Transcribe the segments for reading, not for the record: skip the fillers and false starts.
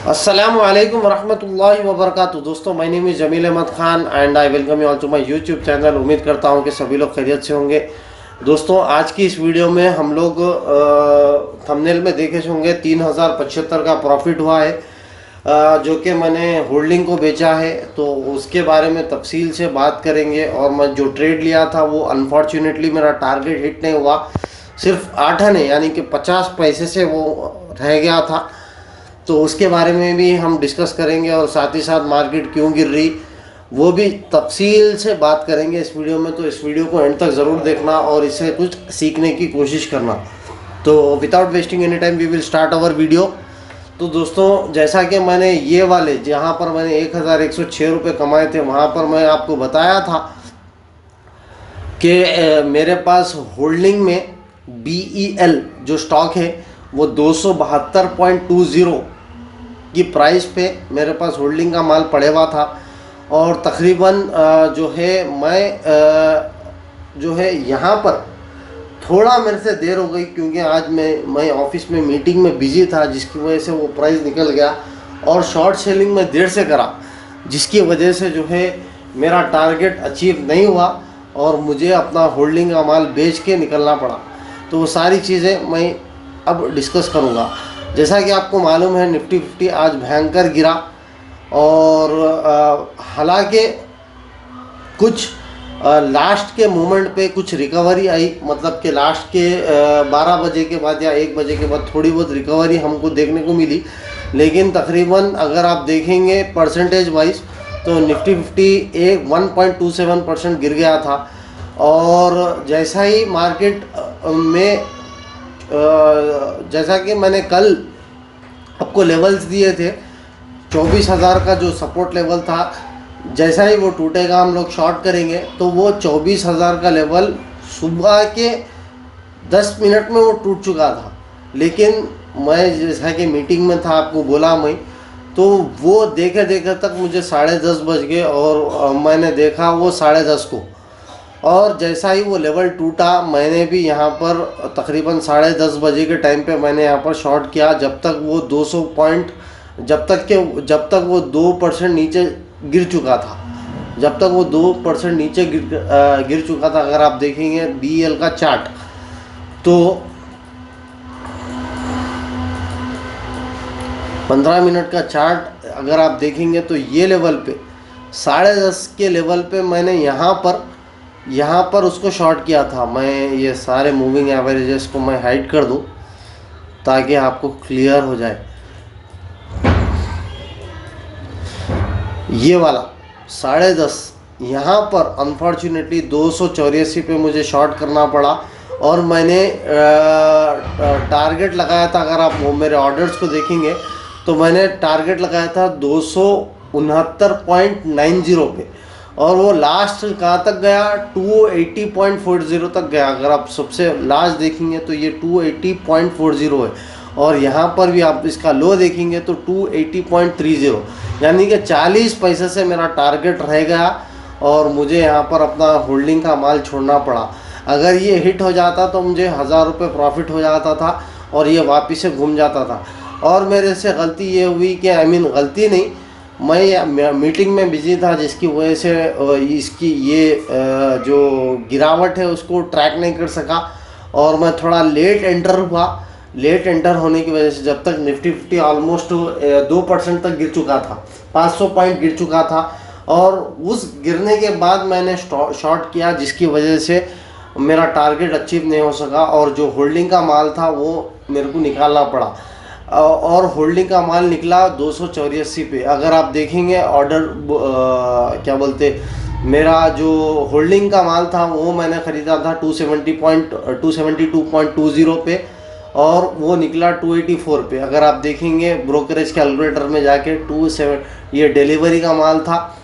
अस्सलामु अलैकुम वरहमतुल्लाहि वबरकातुहू। दोस्तों, my name is Jamil Ahmed Khan and I welcome you all to my YouTube channel. उम्मीद करता हूं कि सभी लोग खैरियत से होंगे। दोस्तों, आज की इस वीडियो में हम लोग थंबनेल में देखे होंगे 3075 का प्रॉफिट हुआ है, जो कि मैंने होल्डिंग को बेचा है, तो उसके बारे में तफसील से बात करेंगे। और मैं जो ट्रेड लिया था वो अनफॉर्चुनेटली मेरा टारगेट हिट नहीं हुआ, सिर्फ 8 आने यानी कि 50 पैसे से वो रह गया था, तो उसके बारे में भी हम डिस्कस करेंगे। और साथ ही साथ मार्केट क्यों गिर रही वो भी तफसील से बात करेंगे इस वीडियो में। तो इस वीडियो को एंड तक ज़रूर देखना और इससे कुछ सीखने की कोशिश करना। तो without wasting any time we will start our video. तो दोस्तों, जैसा कि मैंने ये वाले जहाँ पर मैंने 1106 रुपये कमाए थे, वहाँ पर मैं आपको बताया था कि मेरे पास होल्डिंग में BEL जो स्टॉक है वो 272.20 की प्राइस पे मेरे पास होल्डिंग का माल पड़े हुआ था। और तकरीबन जो है मैं जो है यहाँ पर थोड़ा मेरे से देर हो गई, क्योंकि आज मैं ऑफिस में मीटिंग में बिजी था, जिसकी वजह से वो प्राइस निकल गया। और शॉर्ट सेलिंग में देर से करा, जिसकी वजह से जो है मेरा टारगेट अचीव नहीं हुआ और मुझे अपना होल्डिंग का माल बेच के निकलना पड़ा। तो वो सारी चीज़ें मैं अब डिस्कस करूँगा। जैसा कि आपको मालूम है, निफ्टी 50 आज भयंकर गिरा। और हालांकि कुछ लास्ट के मोमेंट पे कुछ रिकवरी आई, मतलब कि लास्ट के 12 बजे के बाद या 1 बजे के बाद थोड़ी बहुत रिकवरी हमको देखने को मिली। लेकिन तकरीबन अगर आप देखेंगे परसेंटेज वाइज तो निफ्टी 50 1.27% गिर गया था। और जैसा ही मार्केट में जैसा कि मैंने कल आपको लेवल्स दिए थे, 24,000 का जो सपोर्ट लेवल था, जैसा ही वो टूटेगा हम लोग शॉर्ट करेंगे। तो वो 24,000 का लेवल सुबह के 10 मिनट में वो टूट चुका था। लेकिन मैं जैसा कि मीटिंग में था, आपको बोला मैं, तो वो देखे देखे तक मुझे 10:30 बज गए और मैंने देखा वो 10:30 को। और जैसा ही वो लेवल टूटा, मैंने भी यहाँ पर तकरीबन 10:30 बजे के टाइम पे मैंने यहाँ पर शॉर्ट किया, जब तक वो 200 पॉइंट जब तक वो 2% नीचे गिर चुका था, जब तक वो 2% नीचे गिर चुका था। अगर आप देखेंगे BEL का चार्ट, तो 15 मिनट का चार्ट अगर आप देखेंगे तो ये लेवल पे 10:30 के लेवल पे मैंने यहाँ पर उसको शॉर्ट किया था। मैं ये सारे मूविंग एवरेजेस को मैं हाइड कर दूं ताकि आपको क्लियर हो जाए। ये वाला 10:30 यहाँ पर अनफॉर्चुनेटली 284 पे मुझे शॉर्ट करना पड़ा। और मैंने टारगेट लगाया था, अगर आप वो मेरे ऑर्डर्स को देखेंगे तो मैंने टारगेट लगाया था 269.90 पे, और वो लास्ट कहाँ तक गया, 280.40 तक गया। अगर आप सबसे लास्ट देखेंगे तो ये 280.40 है। और यहाँ पर भी आप इसका लो देखेंगे तो 280.30, यानी कि 40 पैसे से मेरा टारगेट रह गया और मुझे यहाँ पर अपना होल्डिंग का माल छोड़ना पड़ा। अगर ये हिट हो जाता तो मुझे 1000 रुपये प्रॉफिट हो जाता था और ये वापस से घूम जाता था। और मेरे से गलती ये हुई कि गलती नहीं, मैं मीटिंग में बिजी था, जिसकी वजह से इसकी ये जो गिरावट है उसको ट्रैक नहीं कर सका। और मैं थोड़ा लेट एंटर हुआ। लेट एंटर होने की वजह से जब तक निफ्टी 50 ऑलमोस्ट 2% तक गिर चुका था, 500 पॉइंट गिर चुका था। और उस गिरने के बाद मैंने शॉर्ट किया, जिसकी वजह से मेरा टारगेट अचीव नहीं हो सका और जो होल्डिंग का माल था वो मेरे को निकालना पड़ा। और होल्डिंग का माल निकला 284 पे। अगर आप देखेंगे ऑर्डर क्या बोलते, मेरा जो होल्डिंग का माल था वो मैंने ख़रीदा था 272.20 पे, और वो निकला 284 पे। अगर आप देखेंगे ब्रोकरेज कैलकुलेटर में जाके 27, ये डिलीवरी का माल था,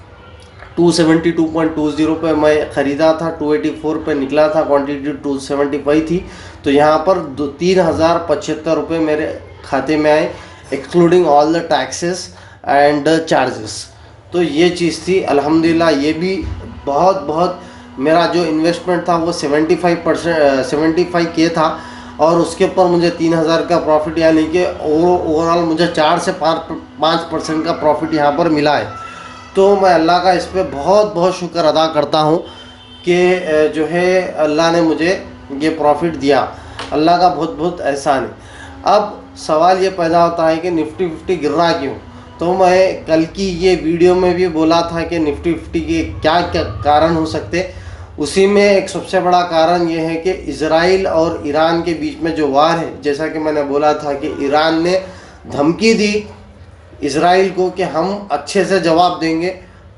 272.20 पे मैं ख़रीदा था, 284 पे निकला था, क्वांटिटी 275 थी। तो यहाँ पर 3075 रुपये मेरे खाते में आए, excluding all the taxes and charges. तो ये चीज़ थी अल्हम्दुलिल्लाह। ये भी बहुत मेरा जो इन्वेस्टमेंट था वो 75K था। और उसके ऊपर मुझे 3000 का प्रॉफिट, यानी कि ओवरऑल मुझे 4 से 5% का प्रॉफिट यहाँ पर मिला है। तो मैं अल्लाह का इस पर बहुत बहुत शुक्र अदा करता हूँ कि जो है अल्लाह ने मुझे ये प्रॉफिट दिया। अल्लाह का बहुत बहुत एहसान है। अब सवाल ये पैदा होता है कि निफ्टी 50 गिर रहा क्यों। तो मैं कल की ये वीडियो में भी बोला था कि निफ्टी 50 के क्या क्या कारण हो सकते। उसी में एक सबसे बड़ा कारण ये है कि इजराइल और ईरान के बीच में जो वार है, जैसा कि मैंने बोला था कि ईरान ने धमकी दी इजराइल को कि हम अच्छे से जवाब देंगे,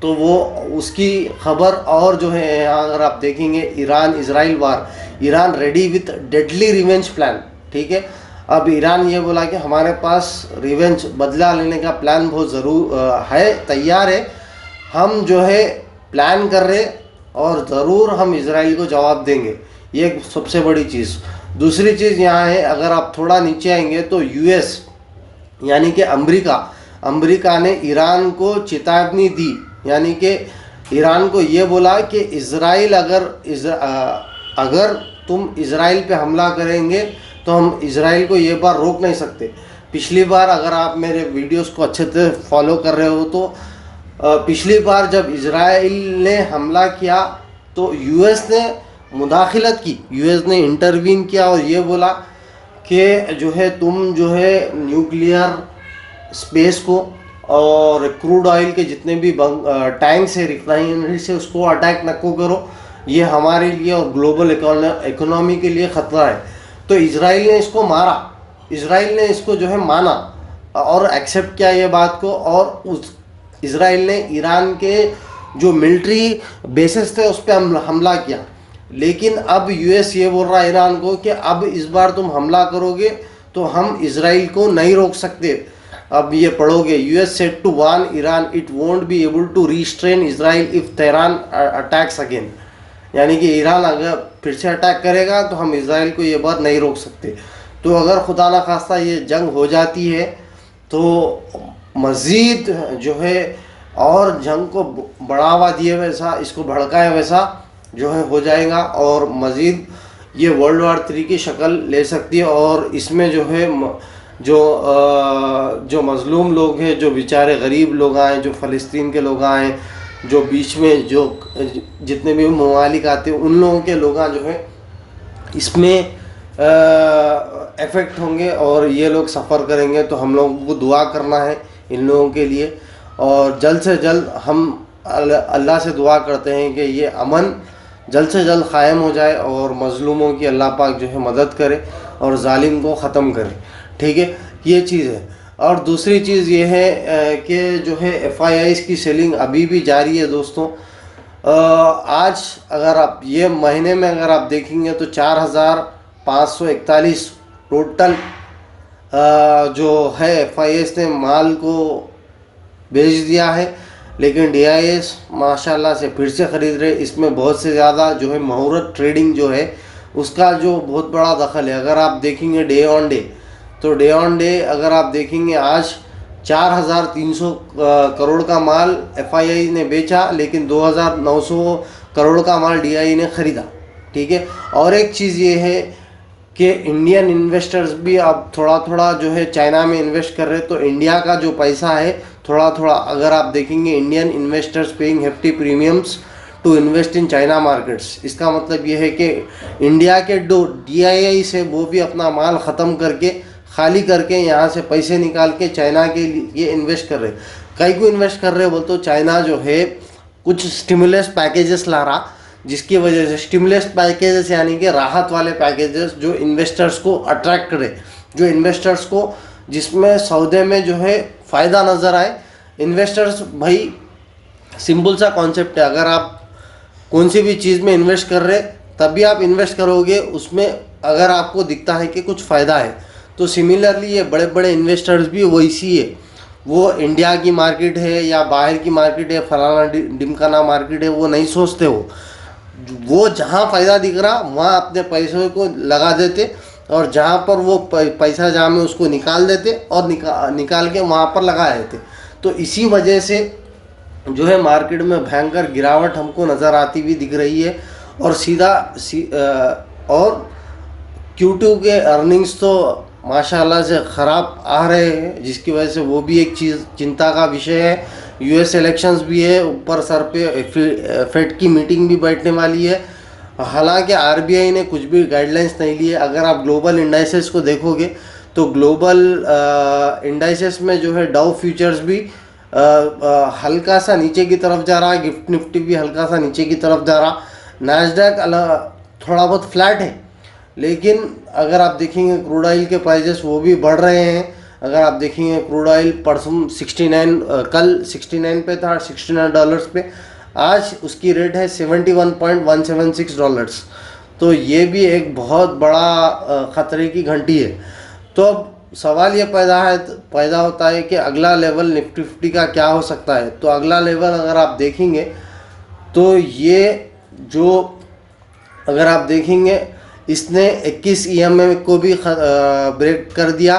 तो वो उसकी खबर और जो है यहाँ अगर आप देखेंगे Iran Israel war, Iran ready with deadly revenge plan. ठीक है, अब ईरान ये बोला कि हमारे पास रिवेंज बदला लेने का प्लान बहुत ज़रूर है, तैयार है, हम जो है प्लान कर रहे और ज़रूर हम इजराइल को जवाब देंगे। ये एक सबसे बड़ी चीज़। दूसरी चीज़ यहाँ है, अगर आप थोड़ा नीचे आएंगे तो यूएस यानी कि अमेरिका ने ईरान को चेतावनी दी, यानी कि ईरान को ये बोला कि इजराइल अगर तुम इजराइल पे हमला करेंगे तो हम इजराइल को ये बार रोक नहीं सकते। पिछली बार अगर आप मेरे वीडियोस को अच्छे से फॉलो कर रहे हो तो पिछली बार जब इजराइल ने हमला किया तो यूएस ने मुदाखलत की, यूएस ने इंटरवीन किया और ये बोला कि जो है तुम जो है न्यूक्लियर स्पेस को और क्रूड ऑयल के जितने भी टैंक से रिफाइनरी से उसको अटैक नको करो, ये हमारे लिए और ग्लोबल इकोनॉमी के लिए ख़तरा है। तो इजराइल ने इसको मारा, इजराइल ने इसको जो है माना और एक्सेप्ट किया ये बात को, और उस इजराइल ने ईरान के जो मिलिट्री बेसिस थे उस पर हमला किया। लेकिन अब यूएस ये बोल रहा है ईरान को कि अब इस बार तुम हमला करोगे तो हम इजराइल को नहीं रोक सकते। अब ये पढ़ोगे, US said to warn Iran it won't be able to restrain Israel if Tehran attacks again, यानी कि ईरान अगर फिर से अटैक करेगा तो हम इजराइल को ये बात नहीं रोक सकते। तो अगर खुदा ना खास्ता ये जंग हो जाती है तो मज़ीद जो है और जंग को बढ़ावा दिए वैसा, इसको भड़काए वैसा जो है हो जाएगा और मज़ीद ये वर्ल्ड वार 3 की शक्ल ले सकती है। और इसमें जो है जो मज़लूम लोग हैं, जो बेचारे गरीब लोग आए, जो फ़लस्तीन के लोग आए, जो बीच में जो जितने भी ममालिक आते हैं उन लोगों के लोग जो है इसमें इफ़ेक्ट होंगे और ये लोग सफ़र करेंगे। तो हम लोगों को दुआ करना है इन लोगों के लिए और जल्द से जल्द हम अल्लाह से दुआ करते हैं कि ये अमन जल्द से जल्द क़ायम हो जाए और मज़लूमों की अल्लाह पाक जो है मदद करे और जालिम को ख़त्म करे। ठीक है, ये चीज़ है। और दूसरी चीज़ ये है कि जो है FIIs की सेलिंग अभी भी जारी है दोस्तों। आज अगर आप ये महीने में अगर आप देखेंगे तो 4541 टोटल जो है FIIs ने माल को बेच दिया है, लेकिन DIS माशाल्लाह से फिर से ख़रीद रहे। इसमें बहुत से ज़्यादा जो है मुहूर्त ट्रेडिंग जो है उसका जो बहुत बड़ा दखल है। अगर आप देखेंगे डे ऑन डे, तो डे ऑन डे अगर आप देखेंगे आज 4300 करोड़ का माल FII ने बेचा, लेकिन 2900 करोड़ का माल DI ने ख़रीदा। ठीक है, और एक चीज़ ये है कि इंडियन इन्वेस्टर्स भी अब थोड़ा थोड़ा जो है चाइना में इन्वेस्ट कर रहे हैं। तो इंडिया का जो पैसा है थोड़ा थोड़ा अगर आप देखेंगे, Indian investors paying hefty premiums to invest in China markets. इसका मतलब ये है कि इंडिया के जो DII से वो भी अपना माल ख़त्म करके खाली करके यहाँ से पैसे निकाल के चाइना के लिए इन्वेस्ट कर रहे। कई को इन्वेस्ट कर रहे बोलते, तो चाइना जो है कुछ स्टिमुलस पैकेजेस ला रहा, जिसकी वजह से स्टिमुलस पैकेजेस यानी कि राहत वाले पैकेजेस जो इन्वेस्टर्स को अट्रैक्ट करे, जो इन्वेस्टर्स को जिसमें सौदे में जो है फ़ायदा नज़र आए। इन्वेस्टर्स भाई सिंपल सा कॉन्सेप्ट है, अगर आप कौन सी भी चीज़ में इन्वेस्ट कर रहे तभी आप इन्वेस्ट करोगे उसमें अगर आपको दिखता है कि कुछ फ़ायदा है। तो सिमिलरली ये बड़े बड़े इन्वेस्टर्स भी वैसी है, वो इंडिया की मार्केट है या बाहर की मार्केट है, फलाना डिमकाना मार्केट है, वो नहीं सोचते। वो जहाँ फ़ायदा दिख रहा वहाँ अपने पैसों को लगा देते और जहाँ पर वो पैसा जहाँ में उसको निकाल देते और निकाल के वहाँ पर लगा देते। तो इसी वजह से जो है मार्केट में भयंकर गिरावट हमको नज़र आती हुई दिख रही है। और और Q2 के अर्निंग्स तो माशाल्लाह से ख़राब आ रहे हैं, जिसकी वजह से वो भी एक चीज़ चिंता का विषय है। US इलेक्शंस भी है, ऊपर सर पे फेड की मीटिंग भी बैठने वाली है। हालांकि RBI ने कुछ भी गाइडलाइंस नहीं लिए। अगर आप ग्लोबल इंडाइसेस को देखोगे तो ग्लोबल इंडाइसेस में जो है डाउ फ्यूचर्स भी हल्का सा नीचे की तरफ जा रहा है, गिफ्ट निफ्टी भी हल्का सा नीचे की तरफ जा रहा, नैस्डैक थोड़ा बहुत फ्लैट है। लेकिन अगर आप देखेंगे क्रूड ऑयल के प्राइजेस वो भी बढ़ रहे हैं। अगर आप देखेंगे क्रूड ऑयल परसों 69, कल 69 पे था, $69 पे। आज उसकी रेट है $71.176। तो ये भी एक बहुत बड़ा ख़तरे की घंटी है। तो अब सवाल ये पैदा होता है कि अगला लेवल निफ्टी 50 का क्या हो सकता है। तो अगला लेवल अगर आप देखेंगे तो ये जो अगर आप देखेंगे इसने 21 EMA को भी ब्रेक कर दिया,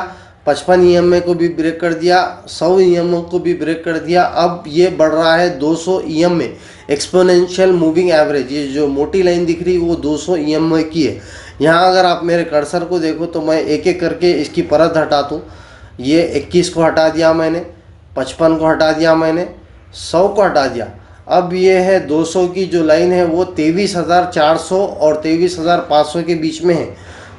55 EMA को भी ब्रेक कर दिया, 100 EMA को भी ब्रेक कर दिया। अब ये बढ़ रहा है 200 EMA एक्सपोनेंशियल मूविंग एवरेज। ये जो मोटी लाइन दिख रही है वो 200 EMA की है। यहाँ अगर आप मेरे कर्सर को देखो तो मैं एक एक करके इसकी परत हटाता हूँ। ये 21 को हटा दिया मैंने, 55 को हटा दिया मैंने, 100 को हटा दिया। अब ये है 200 की जो लाइन है वो 23,400 और 23,500 के बीच में है।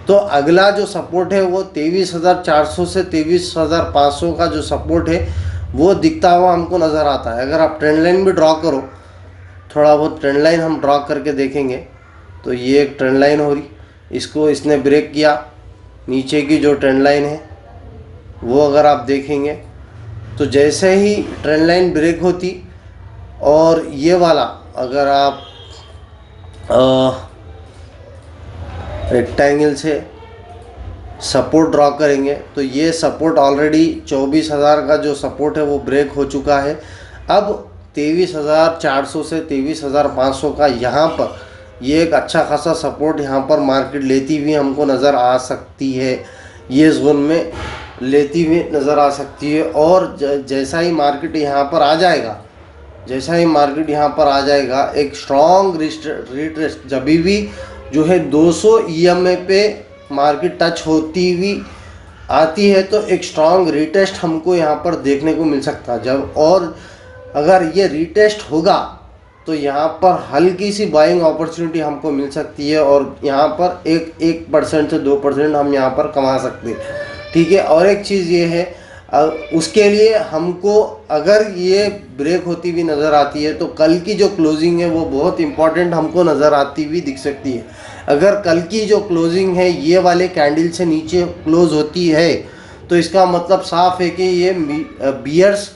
तो अगला जो सपोर्ट है वो 23,400 से 23,500 का जो सपोर्ट है वो दिखता हुआ हमको नज़र आता है। अगर आप ट्रेंड लाइन भी ड्रॉ करो, थोड़ा बहुत ट्रेंड लाइन हम ड्रॉ करके देखेंगे तो ये एक ट्रेंड लाइन हो रही, इसको इसने ब्रेक किया। नीचे की जो ट्रेंड लाइन है वो अगर आप देखेंगे तो जैसे ही ट्रेंड लाइन ब्रेक होती और ये वाला अगर आप रेक्टेंगल से सपोर्ट ड्रॉ करेंगे तो ये सपोर्ट ऑलरेडी 24,000 का जो सपोर्ट है वो ब्रेक हो चुका है। अब 23,400 से 23,500 का यहाँ पर ये एक अच्छा खासा सपोर्ट यहाँ पर मार्केट लेती हुई हमको नज़र आ सकती है। ये जोन में लेती हुई नज़र आ सकती है। और जैसा ही मार्केट यहाँ पर आ जाएगा, एक स्ट्रॉन्ग रिट्रेस जब भी जो है 200 EMA पे मार्केट टच होती हुई आती है तो एक स्ट्रॉन्ग रिटेस्ट हमको यहाँ पर देखने को मिल सकता है। जब और अगर ये रिटेस्ट होगा तो यहाँ पर हल्की सी बाइंग अपॉर्चुनिटी हमको मिल सकती है और यहाँ पर 1% से 2% हम यहाँ पर कमा सकते हैं। ठीक है। और एक चीज़ ये है, उसके लिए हमको अगर ये ब्रेक होती हुई नज़र आती है तो कल की जो क्लोजिंग है वो बहुत इंपॉर्टेंट हमको नज़र आती हुई दिख सकती है। अगर कल की जो क्लोजिंग है ये वाले कैंडल से नीचे क्लोज होती है तो इसका मतलब साफ है कि ये बियर्स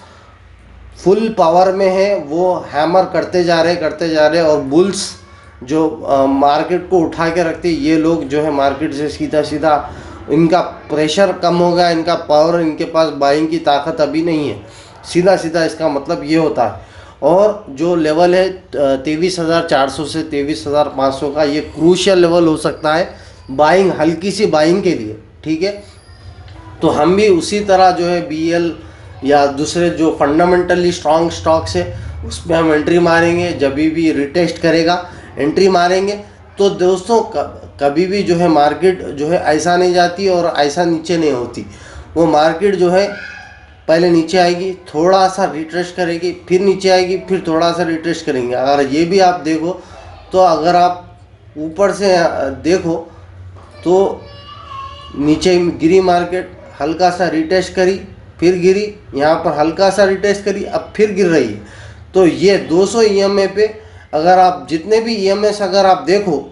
फुल पावर में है, वो हैमर करते जा रहे और बुल्स जो मार्केट को उठा के रखते, ये लोग जो है मार्केट से सीधा इनका प्रेशर कम हो गया, इनका पावर, इनके पास बाइंग की ताकत अभी नहीं है। सीधा इसका मतलब ये होता है। और जो लेवल है 23,400 से 23,500 का, ये क्रूशियल लेवल हो सकता है बाइंग, हल्की सी बाइंग के लिए। ठीक है। तो हम भी उसी तरह जो है BL या दूसरे जो फंडामेंटली स्ट्रॉन्ग स्टॉक्स है उसमें हम एंट्री मारेंगे। जब भी रिटेस्ट करेगा एंट्री मारेंगे। तो दोस्तों कभी भी जो है मार्केट जो है ऐसा नहीं जाती और ऐसा नीचे नहीं होती। वो मार्केट जो है पहले नीचे आएगी, थोड़ा सा रिट्रेस करेगी, फिर नीचे आएगी, फिर थोड़ा सा रिट्रेस करेंगे। अगर ये भी आप देखो तो अगर आप ऊपर से देखो तो नीचे गिरी मार्केट, हल्का सा रिटेस्ट करी, फिर गिरी, यहाँ पर हल्का सा रिटेस्ट करी, अब फिर गिर रही है। तो ये 200 EMA पे अगर आप जितने भी EMS अगर आप देखो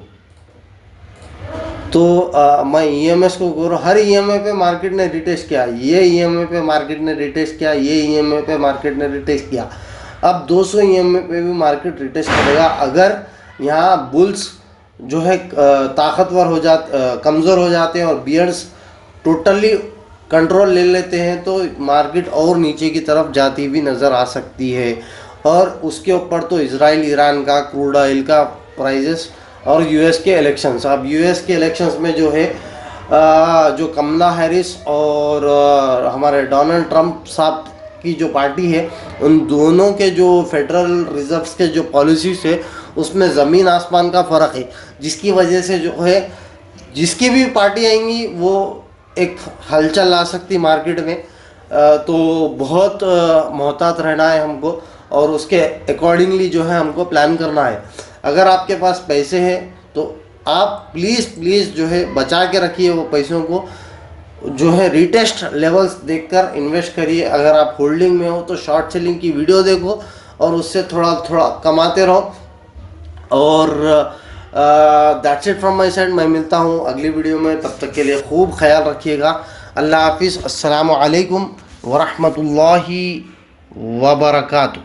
तो मैं EMS को बोल रहा हूँ, हर EMA पे मार्केट ने रिटेस्ट किया, ये EMA पे मार्केट ने रिटेस्ट किया, ये EMA पे मार्केट ने रिटेस्ट किया। अब 200 EMA पे भी मार्केट रिटेस्ट करेगा। अगर यहाँ बुल्स जो है ताकतवर कमज़ोर हो जाते हैं और बियर्स टोटली कंट्रोल ले लेते हैं तो मार्केट और नीचे की तरफ जाती भी नज़र आ सकती है। और उसके ऊपर तो इजराइल ईरान का क्रूड ऑयल का प्राइजेस और US के इलेक्शंस। अब US के इलेक्शंस में जो है जो कमला हैरिस और हमारे डोनाल्ड ट्रंप साहब की जो पार्टी है, उन दोनों के जो फेडरल रिजर्व्स के जो पॉलिसीज है उसमें ज़मीन आसमान का फ़र्क है, जिसकी वजह से जो है जिसकी भी पार्टी आएंगी वो एक हलचल ला सकती मार्केट में। तो बहुत मोहतात रहना है हमको और उसके अकॉर्डिंगली जो है हमको प्लान करना है। अगर आपके पास पैसे हैं तो आप प्लीज़ जो है बचा के रखिए वो पैसों को, जो है रीटेस्ट लेवल्स देखकर इन्वेस्ट करिए। अगर आप होल्डिंग में हो तो शॉर्ट सेलिंग की वीडियो देखो और उससे थोड़ा थोड़ा कमाते रहो। और that's it from my side. मैं मिलता हूँ अगली वीडियो में, तब तक के लिए खूब ख्याल रखिएगा। अल्लाह हाफिज़। अस्सलामु अलैकुम वरहमतुल्लाहि वबरकातुहू।